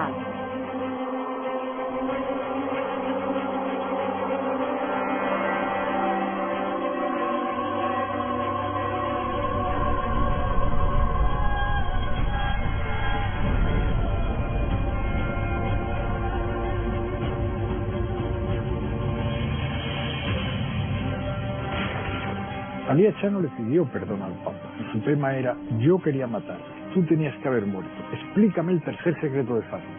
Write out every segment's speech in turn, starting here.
paz. Alia Chano le pidió perdón al Papa. Su tema era: yo quería matar, tú tenías que haber muerto. Explícame el tercer secreto de Fátima.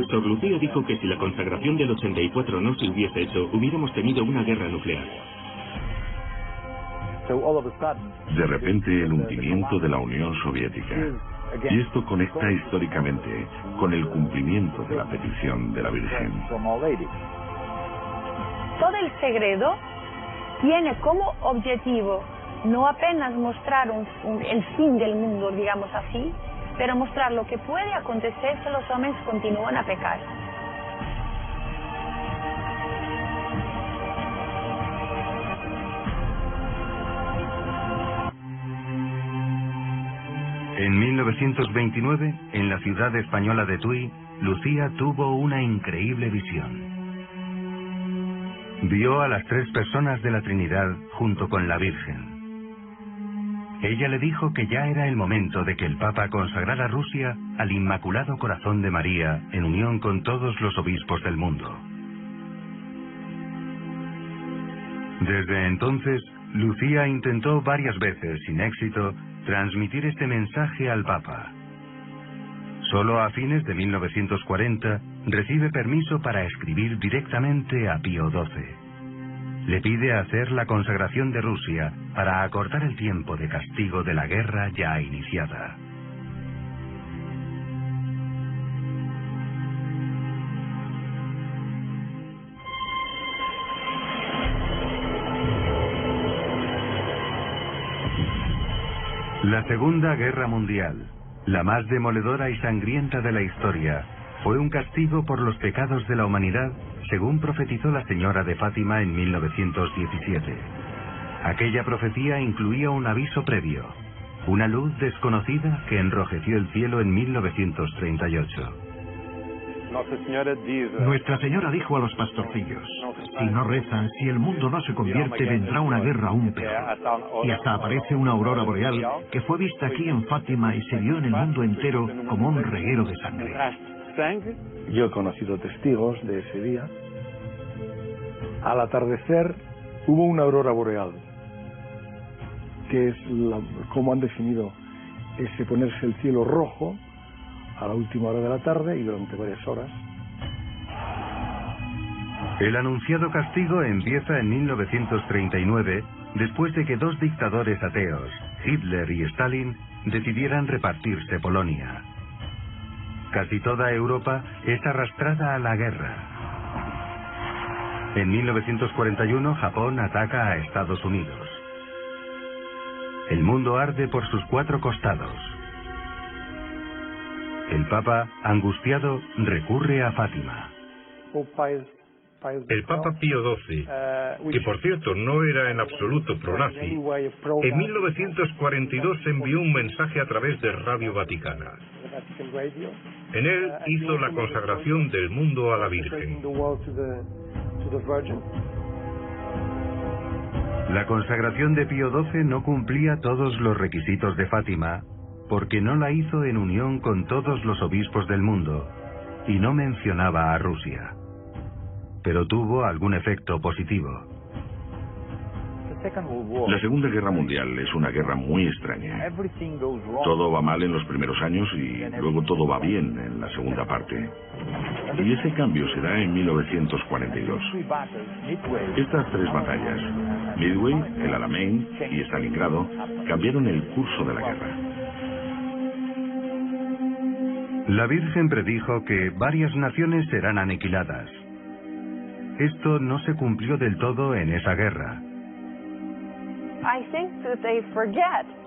Sor Lucía dijo que si la consagración del 84 no se hubiese hecho, hubiéramos tenido una guerra nuclear. De repente, el hundimiento de la Unión Soviética. Y esto conecta históricamente con el cumplimiento de la petición de la Virgen. Todo el secreto tiene como objetivo no apenas mostrar el fin del mundo, digamos así, pero mostrar lo que puede acontecer si los hombres continúan a pecar. En 1929, en la ciudad española de Tui, Lucía tuvo una increíble visión. Vio a las tres personas de la Trinidad junto con la Virgen. Ella le dijo que ya era el momento de que el Papa consagrara Rusia al Inmaculado Corazón de María en unión con todos los obispos del mundo. Desde entonces, Lucía intentó varias veces, sin éxito, transmitir este mensaje al Papa. Solo a fines de 1940 recibe permiso para escribir directamente a Pío XII. Le pide hacer la consagración de Rusia para acortar el tiempo de castigo de la guerra ya iniciada. La Segunda Guerra Mundial, la más demoledora y sangrienta de la historia, fue un castigo por los pecados de la humanidad, según profetizó la Señora de Fátima en 1917. Aquella profecía incluía un aviso previo, una luz desconocida que enrojeció el cielo en 1938. Nuestra Señora dijo a los pastorcillos: si no rezan, si el mundo no se convierte, vendrá una guerra aún peor. Y hasta aparece una aurora boreal que fue vista aquí en Fátima y se vio en el mundo entero como un reguero de sangre. Yo he conocido testigos de ese día. Al atardecer hubo una aurora boreal, que es como han definido ese ponerse el cielo rojo a la última hora de la tarde y durante varias horas. El anunciado castigo empieza en 1939, después de que dos dictadores ateos, Hitler y Stalin, decidieran repartirse Polonia. Casi toda Europa es arrastrada a la guerra. En 1941, Japón ataca a Estados Unidos. El mundo arde por sus cuatro costados. El Papa, angustiado, recurre a Fátima. El Papa Pío XII, que por cierto no era en absoluto pro-nazi, en 1942 envió un mensaje a través de Radio Vaticana. En él hizo la consagración del mundo a la Virgen. La consagración de Pío XII no cumplía todos los requisitos de Fátima, porque no la hizo en unión con todos los obispos del mundo, y no mencionaba a Rusia. Pero tuvo algún efecto positivo. La Segunda Guerra Mundial es una guerra muy extraña. Todo va mal en los primeros años y luego todo va bien en la segunda parte. Y ese cambio se da en 1942. Estas tres batallas, Midway, el Alamein y Stalingrado, cambiaron el curso de la guerra. La Virgen predijo que varias naciones serán aniquiladas. Esto no se cumplió del todo en esa guerra.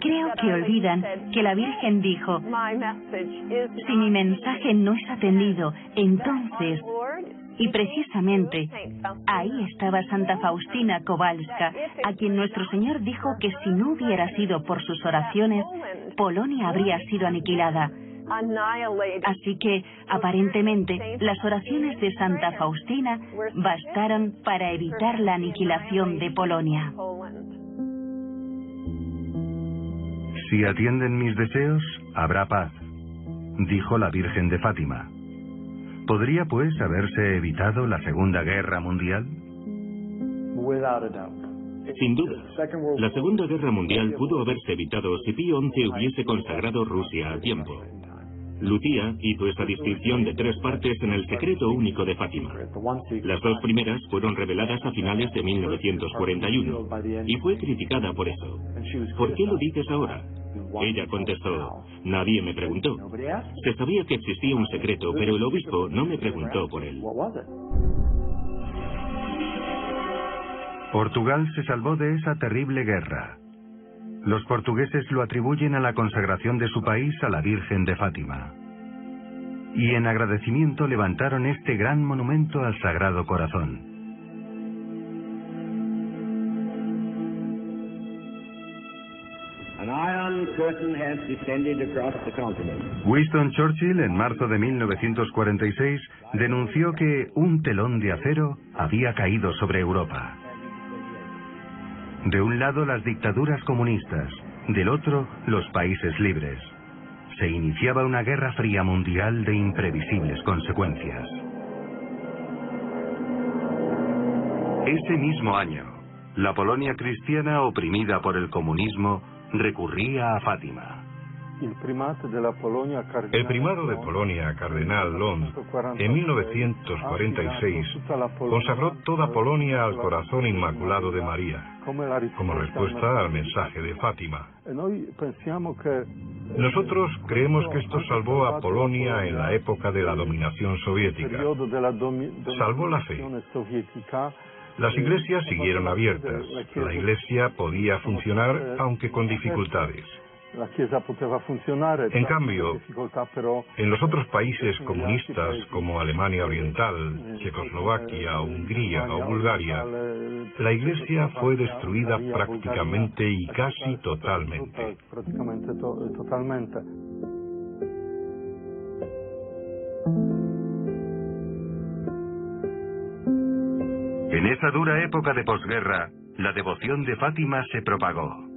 Creo que olvidan que la Virgen dijo: si mi mensaje no es atendido, entonces Y precisamente ahí estaba Santa Faustina Kowalska, a quien nuestro Señor dijo que si no hubiera sido por sus oraciones, Polonia habría sido aniquilada. Así que, aparentemente, las oraciones de Santa Faustina bastaron para evitar la aniquilación de Polonia. Si atienden mis deseos, habrá paz, dijo la Virgen de Fátima. ¿Podría, pues, haberse evitado la Segunda Guerra Mundial? Sin duda, la Segunda Guerra Mundial pudo haberse evitado si Pío XI hubiese consagrado Rusia a tiempo. Lucía hizo esta distinción de 3 partes en el Secreto Único de Fátima. Las 2 primeras fueron reveladas a finales de 1941 y fue criticada por eso. ¿Por qué lo dices ahora? Ella contestó: nadie me preguntó. Se sabía que existía un secreto, pero el obispo no me preguntó por él. Portugal se salvó de esa terrible guerra. Los portugueses lo atribuyen a la consagración de su país a la Virgen de Fátima. Y en agradecimiento levantaron este gran monumento al Sagrado Corazón. Winston Churchill, en marzo de 1946, denunció que un telón de acero había caído sobre Europa. De un lado las dictaduras comunistas, del otro los países libres. Se iniciaba una guerra fría mundial de imprevisibles consecuencias. Ese mismo año, la Polonia cristiana oprimida por el comunismo recurría a Fátima. El primado de Polonia, cardenal Lund, en 1946 consagró toda Polonia al corazón inmaculado de María, como respuesta al mensaje de Fátima. Nosotros creemos que esto salvó a Polonia en la época de la dominación soviética. Salvó la fe. Las iglesias siguieron abiertas. La iglesia podía funcionar, aunque con dificultades. En cambio, en los otros países comunistas como Alemania Oriental, Checoslovaquia, Hungría o Bulgaria, la Iglesia fue destruida prácticamente y casi totalmente. En esa dura época de posguerra, la devoción de Fátima se propagó.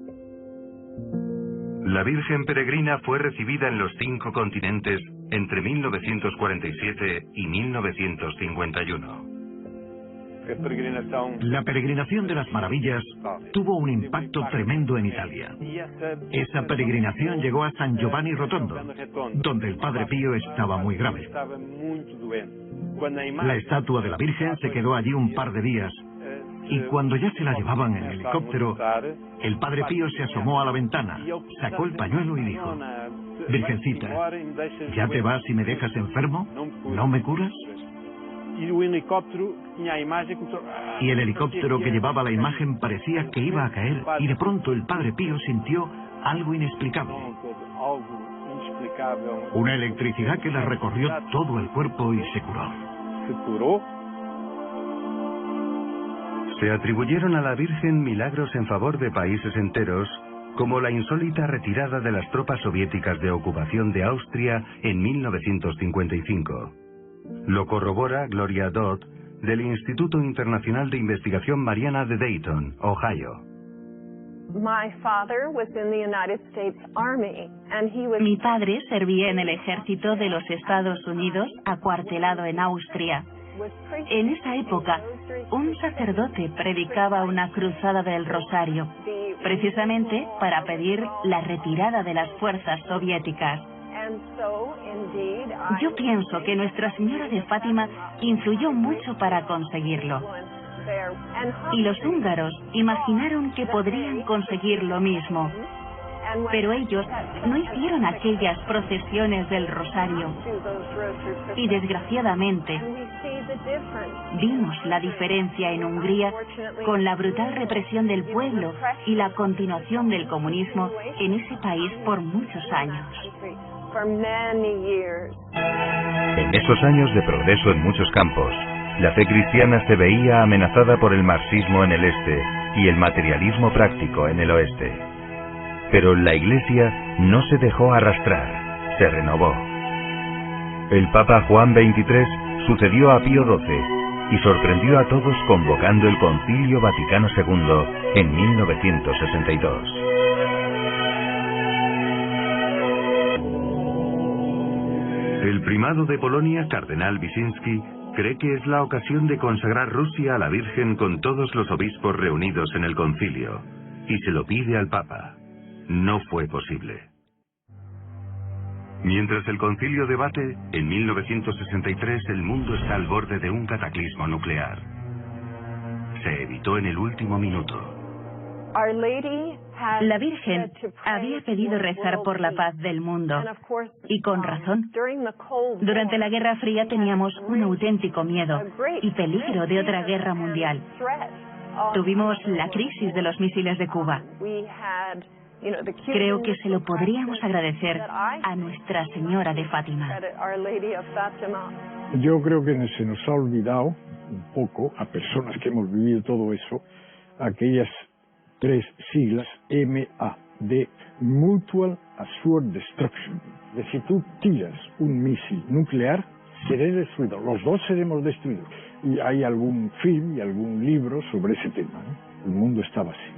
La Virgen Peregrina fue recibida en los 5 continentes entre 1947 y 1951. La peregrinación de las maravillas tuvo un impacto tremendo en Italia. Esa peregrinación llegó a San Giovanni Rotondo, donde el Padre Pío estaba muy grave. La estatua de la Virgen se quedó allí un par de días, y cuando ya se la llevaban en helicóptero, el Padre Pío se asomó a la ventana, sacó el pañuelo y dijo: Virgencita, ¿ya te vas y me dejas enfermo? ¿No me curas? Y el helicóptero que llevaba la imagen parecía que iba a caer, y de pronto el Padre Pío sintió algo inexplicable. Una electricidad que le recorrió todo el cuerpo y se curó. Se atribuyeron a la Virgen milagros en favor de países enteros, como la insólita retirada de las tropas soviéticas de ocupación de Austria en 1955. Lo corrobora Gloria Dodd, del Instituto Internacional de Investigación Mariana de Dayton, Ohio. Mi padre servía en el ejército de los Estados Unidos, acuartelado en Austria. En esa época, un sacerdote predicaba una cruzada del Rosario, precisamente para pedir la retirada de las fuerzas soviéticas. Yo pienso que Nuestra Señora de Fátima influyó mucho para conseguirlo. Y los húngaros imaginaron que podrían conseguir lo mismo. Pero ellos no hicieron aquellas procesiones del Rosario. Y desgraciadamente, vimos la diferencia en Hungría con la brutal represión del pueblo y la continuación del comunismo en ese país por muchos años. En esos años de progreso en muchos campos, la fe cristiana se veía amenazada por el marxismo en el este y el materialismo práctico en el oeste. Pero la Iglesia no se dejó arrastrar, se renovó. El Papa Juan XXIII sucedió a Pío XII y sorprendió a todos convocando el Concilio Vaticano II en 1962. El primado de Polonia, cardenal Wyszynski, cree que es la ocasión de consagrar Rusia a la Virgen con todos los obispos reunidos en el concilio, y se lo pide al Papa. No fue posible. Mientras el concilio debate, en 1963 el mundo está al borde de un cataclismo nuclear. Se evitó en el último minuto. La Virgen había pedido rezar por la paz del mundo, y con razón. Durante la Guerra Fría teníamos un auténtico miedo y peligro de otra guerra mundial. Tuvimos la crisis de los misiles de Cuba. Creo que se lo podríamos agradecer a Nuestra Señora de Fátima. Yo creo que se nos ha olvidado un poco, a personas que hemos vivido todo eso, aquellas 3 siglas MA, de Mutual Assured Destruction. De si tú tiras un misil nuclear, seré destruido. Los dos seremos destruidos. Y hay algún film y algún libro sobre ese tema, ¿no? El mundo estaba así.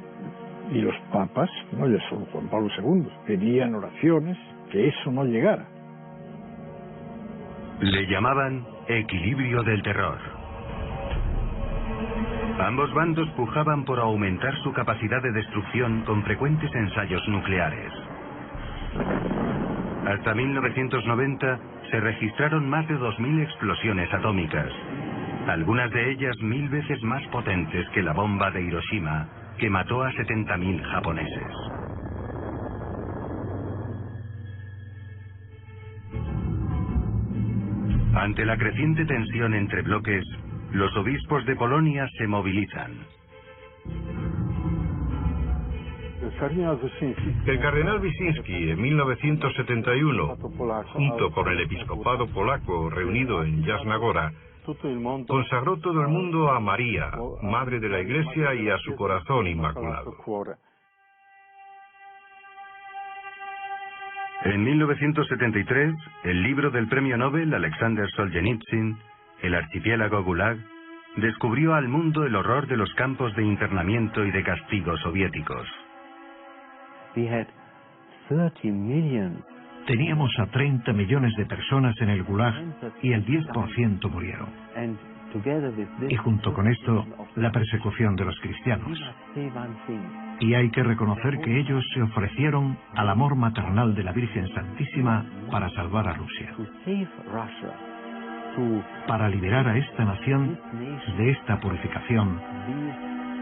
Y los papas, no ya solo Juan Pablo II, pedían oraciones que eso no llegara. Le llamaban equilibrio del terror. Ambos bandos pujaban por aumentar su capacidad de destrucción con frecuentes ensayos nucleares. Hasta 1990 se registraron más de 2000 explosiones atómicas, algunas de ellas 1000 veces más potentes que la bomba de Hiroshima, que mató a 70.000 japoneses. Ante la creciente tensión entre bloques, los obispos de Polonia se movilizan. El cardenal Wyszynski, en 1971, junto con el episcopado polaco reunido en Jasna Góra, consagró todo el mundo a María, Madre de la Iglesia, y a su corazón inmaculado. En 1973, el libro del premio Nobel Alexander Solzhenitsyn, El archipiélago Gulag, descubrió al mundo el horror de los campos de internamiento y de castigo soviéticos. Teníamos a 30 millones de personas en el Gulag y el 10% murieron. Y junto con esto, la persecución de los cristianos. Y hay que reconocer que ellos se ofrecieron al amor maternal de la Virgen Santísima para salvar a Rusia, para liberar a esta nación de esta purificación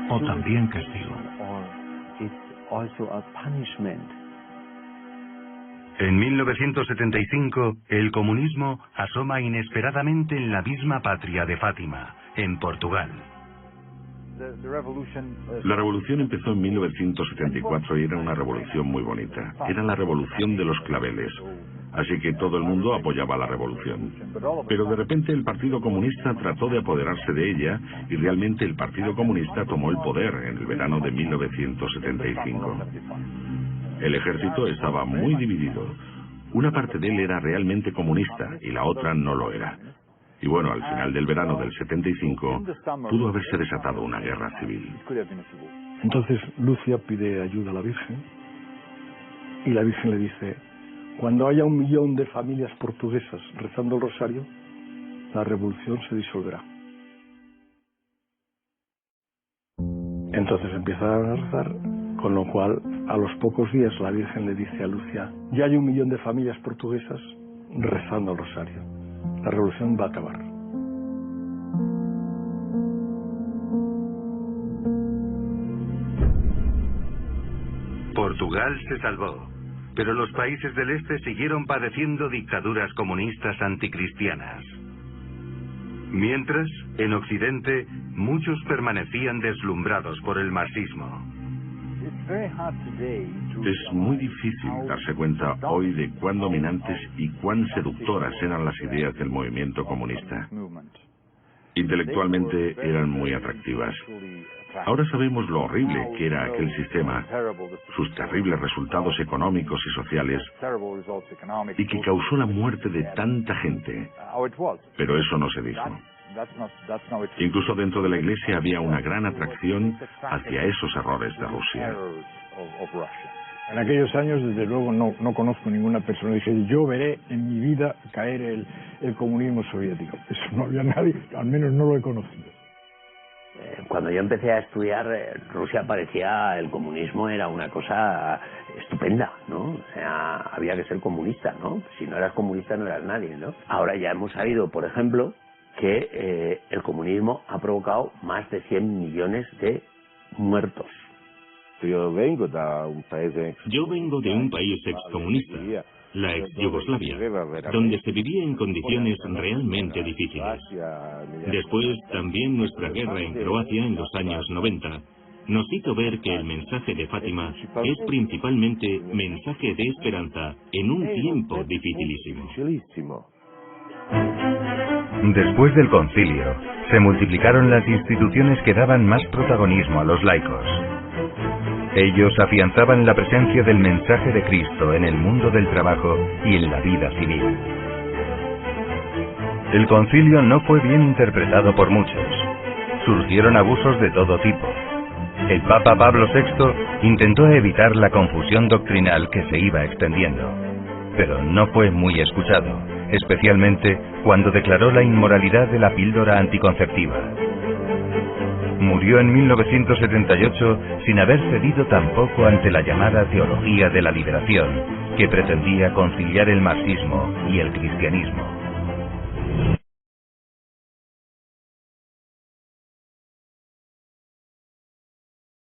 o también castigo. En 1975, el comunismo asoma inesperadamente en la misma patria de Fátima, en Portugal. La revolución empezó en 1974 y era una revolución muy bonita. Era la revolución de los claveles. Así que todo el mundo apoyaba la revolución. Pero de repente el Partido Comunista trató de apoderarse de ella y realmente el Partido Comunista tomó el poder en el verano de 1975. El ejército estaba muy dividido. Una parte de él era realmente comunista y la otra no lo era. Y bueno, al final del verano del 75 pudo haberse desatado una guerra civil. Entonces Lucia pide ayuda a la Virgen y la Virgen le dice: cuando haya 1 millón de familias portuguesas rezando el rosario, la revolución se disolverá. Entonces empiezan a rezar, con lo cual a los pocos días la Virgen le dice a Lucia: ya hay 1 millón de familias portuguesas rezando el rosario. La revolución va a acabar. Portugal se salvó, pero los países del este siguieron padeciendo dictaduras comunistas anticristianas. Mientras, en Occidente, muchos permanecían deslumbrados por el marxismo. Es muy difícil darse cuenta hoy de cuán dominantes y cuán seductoras eran las ideas del movimiento comunista. Intelectualmente eran muy atractivas. Ahora sabemos lo horrible que era aquel sistema, sus terribles resultados económicos y sociales, y que causó la muerte de tanta gente. Pero eso no se dijo. Incluso dentro de la Iglesia había una gran atracción hacia esos errores de Rusia. En aquellos años, desde luego, no conozco ninguna persona que dijera, yo veré en mi vida caer el comunismo soviético. Eso no había nadie, al menos no lo he conocido. Cuando yo empecé a estudiar, Rusia parecía, el comunismo era una cosa estupenda, ¿no? O sea, había que ser comunista, ¿no? Si no eras comunista no eras nadie, ¿no? Ahora ya hemos sabido, por ejemplo, que el comunismo ha provocado más de 100 millones de muertos. Yo vengo de un país excomunista, la ex Yugoslavia, donde se vivía en condiciones realmente difíciles. Después, también nuestra guerra en Croacia en los años 90 nos hizo ver que el mensaje de Fátima es principalmente mensaje de esperanza en un tiempo dificilísimo. Después del concilio, se multiplicaron las instituciones que daban más protagonismo a los laicos. Ellos afianzaban la presencia del mensaje de Cristo en el mundo del trabajo y en la vida civil. El concilio no fue bien interpretado por muchos. Surgieron abusos de todo tipo. El Papa Pablo VI intentó evitar la confusión doctrinal que se iba extendiendo, pero no fue muy escuchado, especialmente cuando declaró la inmoralidad de la píldora anticonceptiva. Murió en 1978 sin haber cedido tampoco ante la llamada teología de la liberación, que pretendía conciliar el marxismo y el cristianismo.